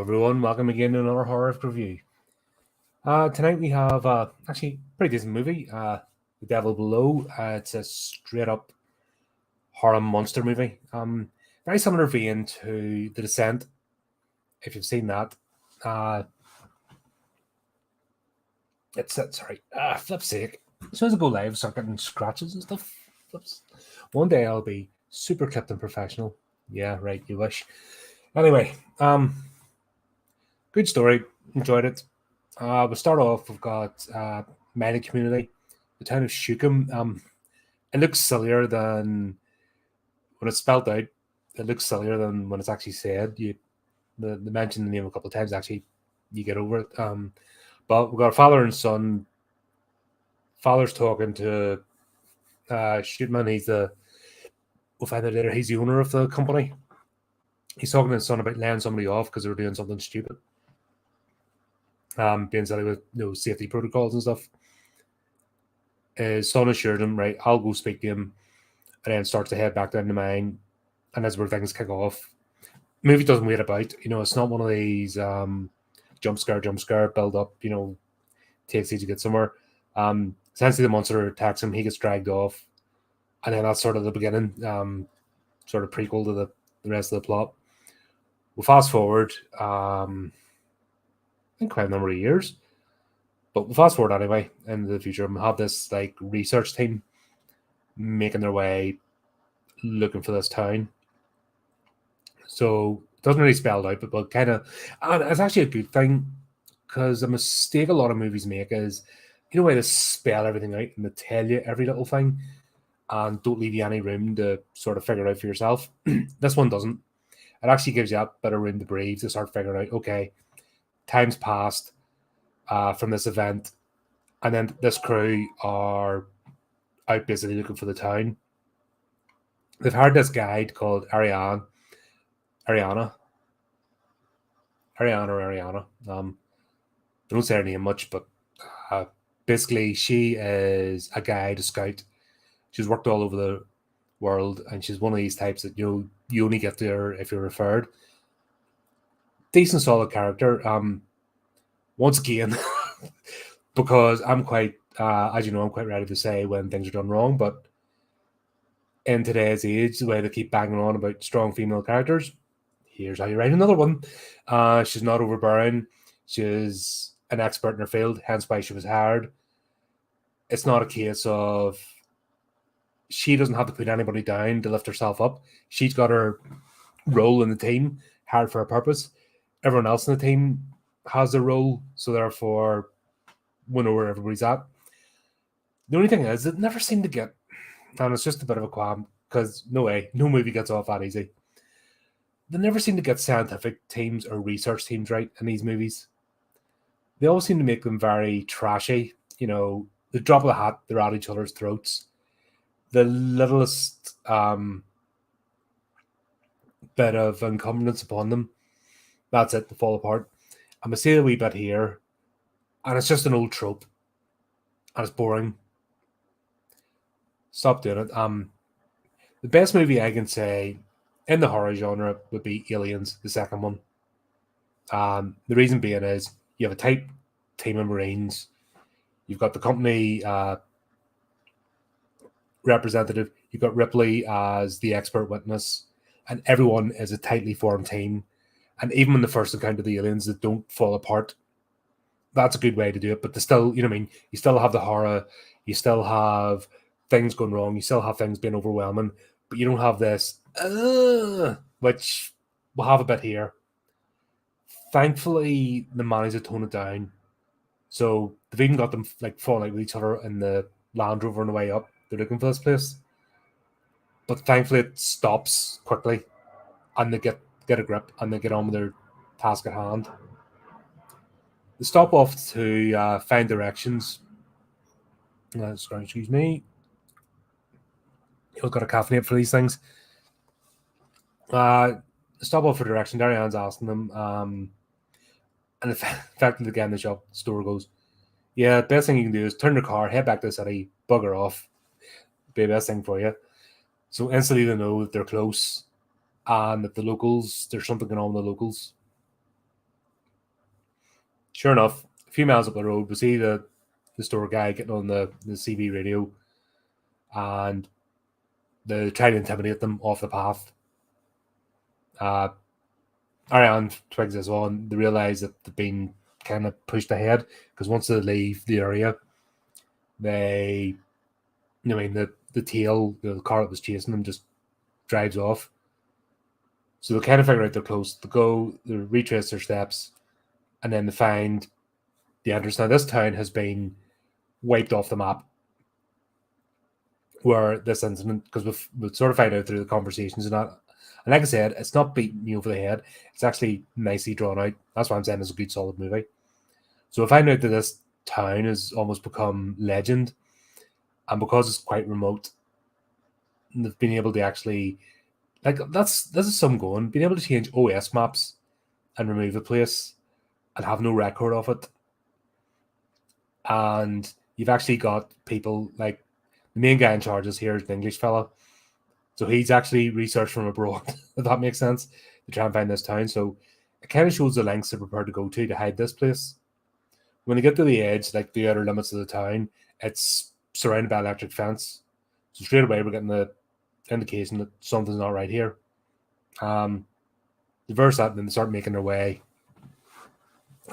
Hello everyone, welcome again to another horrific review. Tonight we have actually a pretty decent movie, The Devil Below. It's a straight up horror monster movie. Very similar vein to The Descent, if you've seen that. Flip's sake. As soon as I go live, start getting scratches and stuff. Flips. One day I'll be super clipped and professional. Yeah, right, you wish. Anyway, good story. Enjoyed it. We start off, we've got mining community, the town of Shukum. It looks sillier than when it's spelled out. It looks sillier than when it's actually said. They mention the name a couple of times, actually, you get over it. But we've got a father and son. Father's talking to Shootman. We'll find out later, he's the owner of the company. He's talking to his son about laying somebody off because they were doing something stupid. Being silly with safety protocols and stuff. His son assured him, right, I'll go speak to him, and then starts to head back down the mine, and that's where things kick off. Movie doesn't wait about, it's not one of these jump scare, build up, takes you to get somewhere. Essentially the monster attacks him, he gets dragged off, and then that's sort of the beginning, sort of prequel to the rest of the plot. We'll fast forward, I think quite a number of years, but we'll fast forward anyway into the future and we'll have this like research team making their way looking for this town. So it doesn't really spell it out, but kind of, and it's actually a good thing, because a mistake a lot of movies make is, where they spell everything out and they tell you every little thing and don't leave you any room to sort of figure it out for yourself. This one doesn't. It actually gives you that bit of room to breathe, to start figuring out, okay, time's passed from this event, and then this crew are out basically looking for the town. They've hired this guide called Ariana. Don't say her name much, but basically she is a guide, a scout. She's worked all over the world, and she's one of these types that you only get to her if you're referred. Decent, solid character. Once again, because I'm quite, as you know, I'm quite ready to say when things are done wrong, but in today's age, the way they keep banging on about strong female characters, here's how you write another one. She's not overbearing. She's an expert in her field, hence why she was hired. It's not a case of she doesn't have to put anybody down to lift herself up. She's got her role in the team, hired for a purpose. Everyone else in the team has a role, so therefore we know where everybody's at. The only thing is, it never seemed to get, and it's just a bit of a qualm, because no movie gets off that easy. They never seem to get scientific teams or research teams right in these movies. They always seem to make them very trashy. The drop of the hat, they're at each other's throats. The littlest bit of incumbence upon them, that's it, they fall apart. I'm going to say a wee bit here, and it's just an old trope, and it's boring. Stop doing it. The best movie I can say in the horror genre would be Aliens, the second one. The reason being is you have a tight team of Marines. You've got the company representative. You've got Ripley as the expert witness, and everyone is a tightly formed team. And even in the first encounter of the aliens, that don't fall apart. That's a good way to do it. But they still, you still have the horror. You still have things going wrong. You still have things being overwhelming. But you don't have this, which we'll have a bit here. Thankfully, they managed to tone it down. So they've even got them like falling out with each other in the Land Rover on the way up. They're looking for this place. But thankfully, it stops quickly. And they get a grip and they get on with their task at hand. They stop off to find directions. Excuse me. You've got a caffeinate for these things. Stop off for direction. Ariane's asking them. And effectively, again, the store goes, yeah, best thing you can do is turn the car, head back to the city, bugger off. Be the best thing for you. So instantly they know that they're close and that there's something going on with the locals. Sure enough, a few miles up the road, we see the store guy getting on the CB radio, and they try to intimidate them off the path. Ariane twigs this on. They realise that they've been kind of pushed ahead, because once they leave the area, the tail, the car that was chasing them, just drives off. So they kind of figure out they're close. They retrace their steps, and then they find the entrance. Now, this town has been wiped off the map, where this incident, because we've sort of found out through the conversations and that. And like I said, it's not beating you over the head. It's actually nicely drawn out. That's why I'm saying it's a good, solid movie. So we find out that this town has almost become legend, and because it's quite remote, they've been able to actually, like, this is some going, being able to change OS maps and remove a place and have no record of it. And you've actually got people like the main guy in charge is here is an English fella. So he's actually researched from abroad, if that makes sense, to try and find this town. So it kind of shows the lengths they're prepared to go to hide this place. When they get to the edge, like the outer limits of the town, it's surrounded by electric fence. So straight away, we're getting the indication that something's not right here. They reverse that, and then they start making their way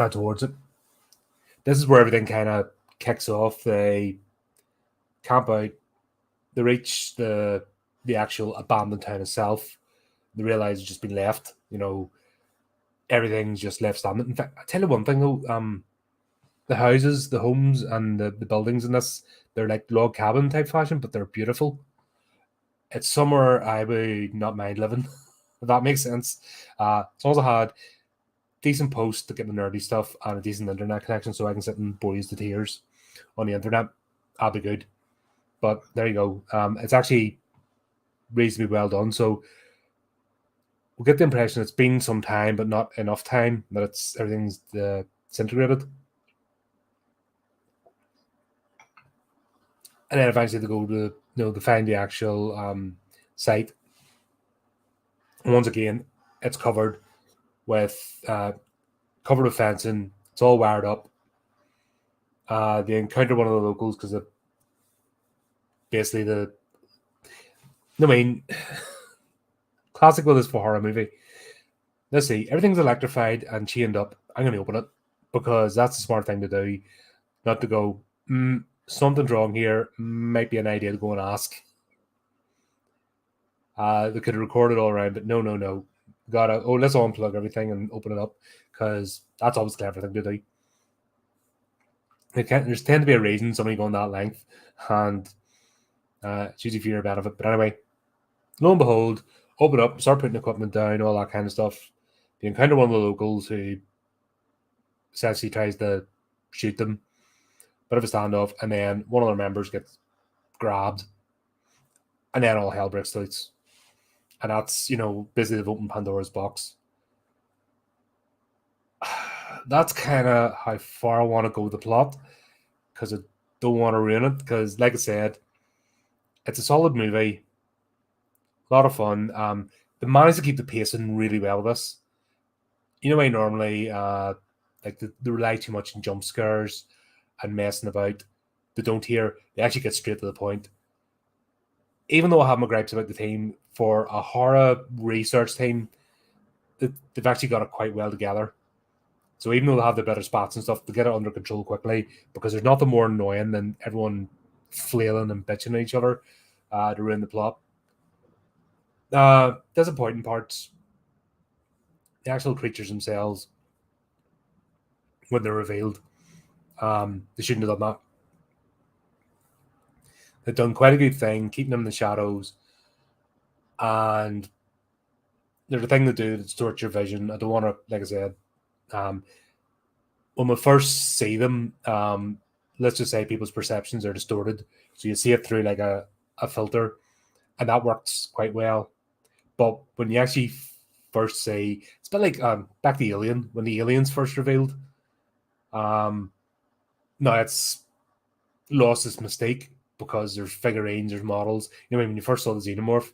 towards it. This is where everything kind of kicks off. They camp out. They reach the actual abandoned town itself. They realize it's just been left. Everything's just left standing. In fact, I tell you one thing though. The houses, the homes, and the buildings in this, they're like log cabin type fashion, but they're beautiful. It's somewhere I would not mind living, if that makes sense. As long as I had decent posts to get the nerdy stuff and a decent internet connection so I can sit and bore you to tears on the internet, I'll be good. But there you go. It's actually reasonably well done. So we'll get the impression it's been some time, but not enough time that everything's disintegrated. And then eventually they go to find the actual site. And once again, it's covered with fencing. It's all wired up. They encounter one of the locals because basically classic with this for horror movie. Let's see, everything's electrified and chained up. I'm going to open it because that's the smart thing to do, not to go, something's wrong here, might be an idea to go and ask. They could have recorded all around, but no. Let's unplug everything and open it up, because that's always a clever thing to do. There's tend to be a reason somebody going that length, and it's usually for your benefit. But anyway, lo and behold, open up, start putting equipment down, all that kind of stuff. You encounter one of the locals who essentially tries to shoot them. Bit of a standoff, and then one of their members gets grabbed, and then all hell breaks loose. And that's, basically they've opened Pandora's box. That's kind of how far I want to go with the plot, because I don't want to ruin it, because, like I said, it's a solid movie. A lot of fun. They managed to keep the pacing really well with this. I normally they rely too much on jump scares and messing about. They actually get straight to the point. Even though I have my gripes about the team, for a horror research team, they've actually got it quite well together. So even though they have the better spots and stuff, they get it under control quickly, because there's nothing more annoying than everyone flailing and bitching at each other to ruin the plot. Disappointing parts. The actual creatures themselves, when they're revealed, they shouldn't have done that. They've done quite a good thing, keeping them in the shadows, and there's a thing to do that distorts your vision. I don't want to, like I said, when we first see them, let's just say people's perceptions are distorted, so you see it through like a filter, and that works quite well. But when you actually first see, it's a bit like back to Alien, when the aliens first revealed. No, it's lost its mistake, because there's figurines, there's models. When you first saw the xenomorph,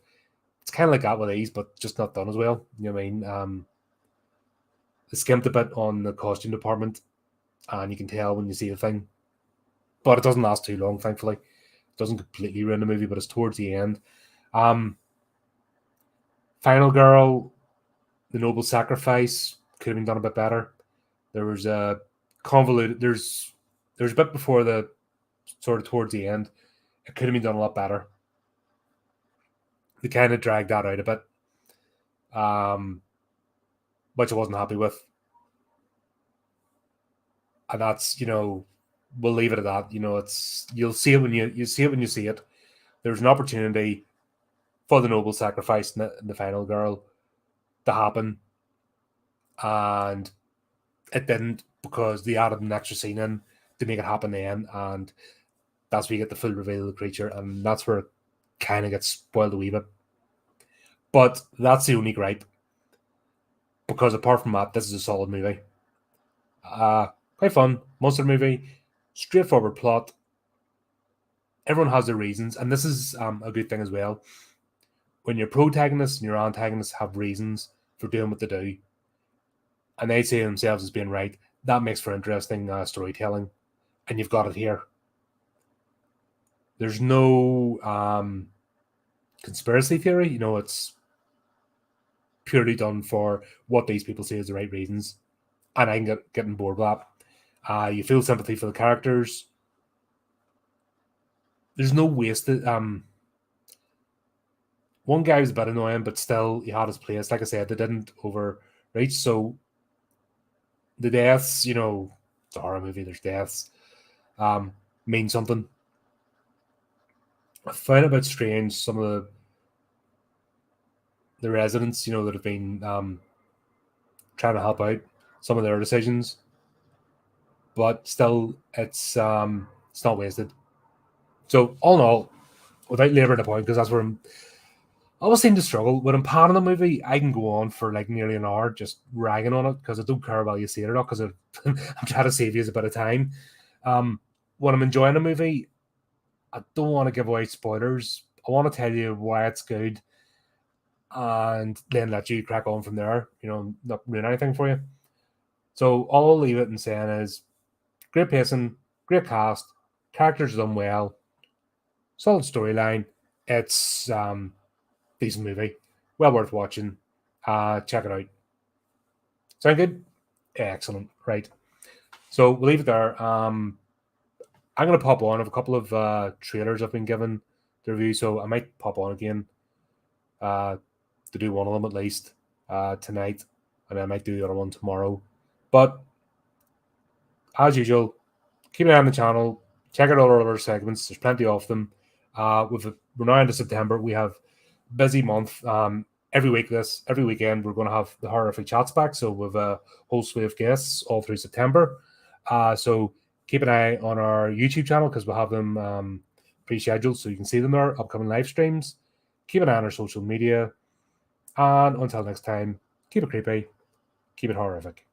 it's kind of like that with these, but just not done as well. They skimped a bit on the costume department. and you can tell when you see the thing. But it doesn't last too long, thankfully. It doesn't completely ruin the movie, but it's towards the end. Final girl, the noble sacrifice could have been done a bit better. There was a convoluted. There's a bit before the sort of towards the end. It could have been done a lot better. They kind of dragged that out a bit, which I wasn't happy with. And that's, we'll leave it at that. It's you'll see it when you see it when you see it. There's an opportunity for the noble sacrifice in the final girl to happen, and it didn't, because they added an extra scene in to make it happen then, and that's where you get the full reveal of the creature, and that's where it kind of gets spoiled a wee bit. But that's the only gripe, because apart from that, this is a solid movie. Quite fun, monster movie, straightforward plot. Everyone has their reasons, and this is a good thing as well. When your protagonists and your antagonists have reasons for doing what they do, and they see themselves as being right, that makes for interesting storytelling, and you've got it here. There's no conspiracy theory. It's purely done for what these people say is the right reasons, and I can get on board with that. You feel sympathy for the characters. There's no wasted. One guy was a bit annoying, but still he had his place. Like I said, they didn't overreach. So the deaths, it's a horror movie. There's deaths. Mean something. I find it a bit strange, some of the residents, that have been trying to help out, some of their decisions. But still, it's not wasted. So all in all, without labouring the point, because that's where I always seem to struggle when I'm panning a movie. I can go on for like nearly an hour just ragging on it, because I don't care whether you see it or not, because I'm trying to save you a bit of time. When I'm enjoying a movie, I don't want to give away spoilers. I want to tell you why it's good, and then let you crack on from there. Not ruin anything for you. So all I'll leave it in saying is great pacing, great cast, characters done well, solid storyline. It's decent movie, well worth watching. Check it out. Sound good? Excellent. Right. So we'll leave it there. I'm going to pop on. I have a couple of trailers I've been given to review, so I might pop on again to do one of them at least tonight, and I might do the other one tomorrow. But as usual, keep an eye on the channel. Check out all our other segments. There's plenty of them. We're now into September. We have a busy month. Every weekend, we're going to have the HORRORific chats back. So we've a whole slew of guests all through September. So keep an eye on our YouTube channel, because we'll have them pre-scheduled, so you can see them there, upcoming live streams. Keep an eye on our social media. And until next time, keep it creepy, keep it horrific.